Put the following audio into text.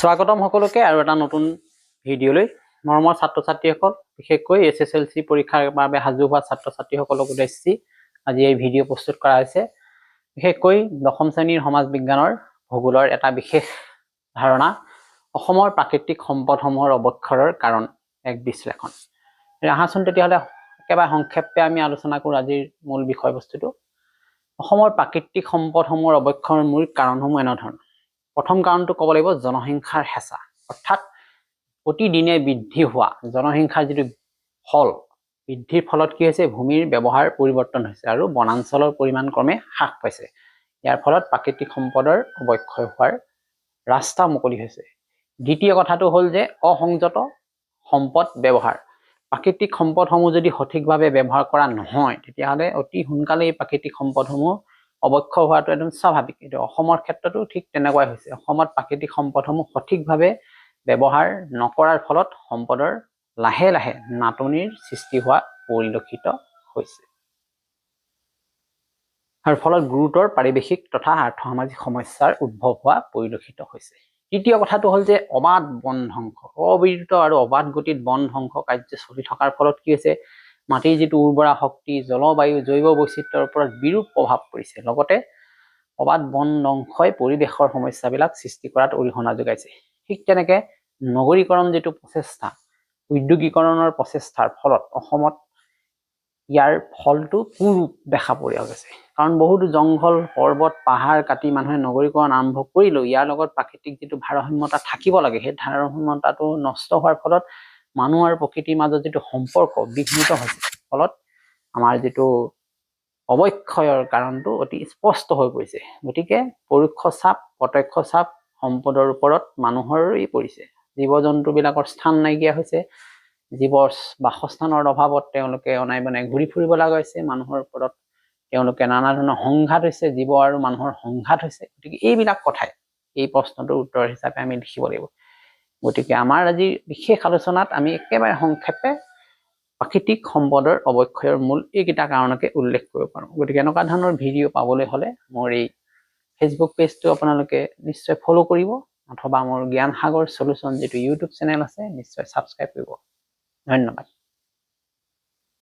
স্বাগতম সকলোকে আৰু এটা নতুন ভিডিঅ'লৈ মৰমৰ ছাত্ৰ-ছাত্ৰীসকল বিশেষকৈ SSLC পৰীক্ষাৰ বাবে সাজু হোৱা ছাত্ৰ-ছাত্ৰীসকলক উদ্দেশ্যি আজি এই ভিডিঅ' প্ৰস্তুত কৰা হৈছে। বিশেষকৈ দশম শ্ৰেণীৰ সমাজ বিজ্ঞানৰ ভূগোলৰ এটা বিশেষ ধাৰণা অসমৰ প্ৰাকৃতিক সম্পদসমূহৰ অৱক্ষয়ৰ কাৰণ এক বিশ্লেষণ। আহাচোন তেতিয়াহ'লে একেবাৰে সংক্ষেপে আমি আলোচনা কৰোঁ আজিৰ মূল বিষয়বস্তুটো। অসমৰ প্ৰাকৃতিক সম্পদসমূহৰ অৱক্ষয়ৰ মূল কাৰণসমূহ এনেধৰণৰ। প্ৰথম কাৰণটো ক'ব লাগিব জনসংখ্যাৰ হেঁচা, অৰ্থাৎ প্ৰতিদিনে বৃদ্ধি হোৱা জনসংখ্যাৰ যিটো ফল, বৃদ্ধিৰ ফলত কি হৈছে ভূমিৰ ব্যৱহাৰ পৰিৱৰ্তন হৈছে আৰু বনাঞ্চলৰ পৰিমাণ ক্ৰমে হ্ৰাস পাইছে। ইয়াৰ ফলত প্ৰাকৃতিক সম্পদৰ অৱক্ষয় হোৱাৰ ৰাস্তা মুকলি হৈছে। দ্বিতীয় কথাটো হ'ল যে অসংযত সম্পদ ব্যৱহাৰ। প্ৰাকৃতিক সম্পদসমূহ যদি সঠিকভাৱে ব্যৱহাৰ কৰা নহয় তেতিয়াহ'লে অতি সোনকালে এই প্ৰাকৃতিক সম্পদসমূহ অৱক্ষয় হোৱাটো একদম স্বাভাৱিক। এইটো অসমৰ ক্ষেত্ৰতো ঠিক তেনেকুৱাই হৈছে। অসমত প্ৰাকৃতিক সম্পদসমূহ সঠিকভাৱে ব্যৱহাৰ নকৰাৰ ফলত সম্পদৰ লাহে লাহে নাটনিৰ সৃষ্টি হোৱা পৰিলক্ষিত হৈছে আৰু ফলত গুৰুতৰ পাৰিৱেশিক তথা আৰ্থসামাজিক সমস্যাৰ উদ্ভৱ হোৱা পৰিলক্ষিত হৈছে। তৃতীয় কথাটো হ'ল যে অবাধ বন ধ্বংস, অবিৰত আৰু অবাধ গতিত বন ধ্বংস কাৰ্য চলি থকাৰ ফলত কি হৈছে মাটিৰ যিটো উৰ্বৰা শক্তি, জলবায়ু, জৈৱ বৈচিত্ৰ্যৰ ওপৰত বিৰূপ প্ৰভাৱ পৰিছে। লগতে অবাধ বন ধ্বংসই পৰিৱেশৰ সমস্যাবিলাক সৃষ্টি কৰাত অৰিহণা যোগাইছে। ঠিক তেনেকে নগৰীকৰণ যিটো প্ৰচেষ্টা, উদ্যোগীকৰণৰ প্ৰচেষ্টাৰ ফলত অসমত ইয়াৰ ফলটো কুৰূপ দেখা পোৱা গৈছে। কাৰণ বহুতো জংঘল, পৰ্বত, পাহাৰ কাটি মানুহে নগৰীকৰণ আৰম্ভ কৰিলেও ইয়াৰ লগত প্ৰাকৃতিক যিটো ভাৰসাম্যতা থাকিব লাগে সেই ভাৰসাম্যতাটো নষ্ট হোৱাৰ ফলত মানুহ আৰু প্ৰকৃতিৰ মাজত যিটো সম্পৰ্ক বিঘ্নিত হৈছে। ফলত আমাৰ যিটো অৱক্ষয়ৰ কাৰণটো অতি স্পষ্ট হৈ পৰিছে। গতিকে পৰোক্ষ চাপ, প্ৰত্যক্ষ চাপ সম্পদৰ ওপৰত মানুহৰেই পৰিছে। জীৱ জন্তুবিলাকৰ স্থান নাইকিয়া হৈছে। জীৱৰ বাসস্থানৰ অভাৱত তেওঁলোকে অনাই বনাই ঘূৰি ফুৰিব লগা হৈছে। মানুহৰ ওপৰত তেওঁলোকে নানা ধৰণৰ সংঘাত হৈছে, জীৱ আৰু মানুহৰ সংঘাত হৈছে। গতিকে এইবিলাক কথাই এই প্ৰশ্নটোৰ উত্তৰ হিচাপে আমি লিখিব লাগিব। গতিকে আমাৰ আজিৰ বিশেষ আলোচনাত আমি একেবাৰে সংক্ষেপে প্ৰাকৃতিক সম্পদৰ অৱক্ষয়ৰ মূল এইকেইটা কাৰণকে উল্লেখ কৰিব পাৰোঁ। গতিকে এনেকুৱা ধৰণৰ ভিডিঅ' পাবলৈ হ'লে মোৰ এই ফেচবুক পেজটো আপোনালোকে নিশ্চয় ফ'ল' কৰিব অথবা মোৰ জ্ঞান সাগৰ চলিউশ্যন যিটো ইউটিউব চেনেল আছে নিশ্চয় ছাবস্ক্ৰাইব কৰিব। ধন্যবাদ।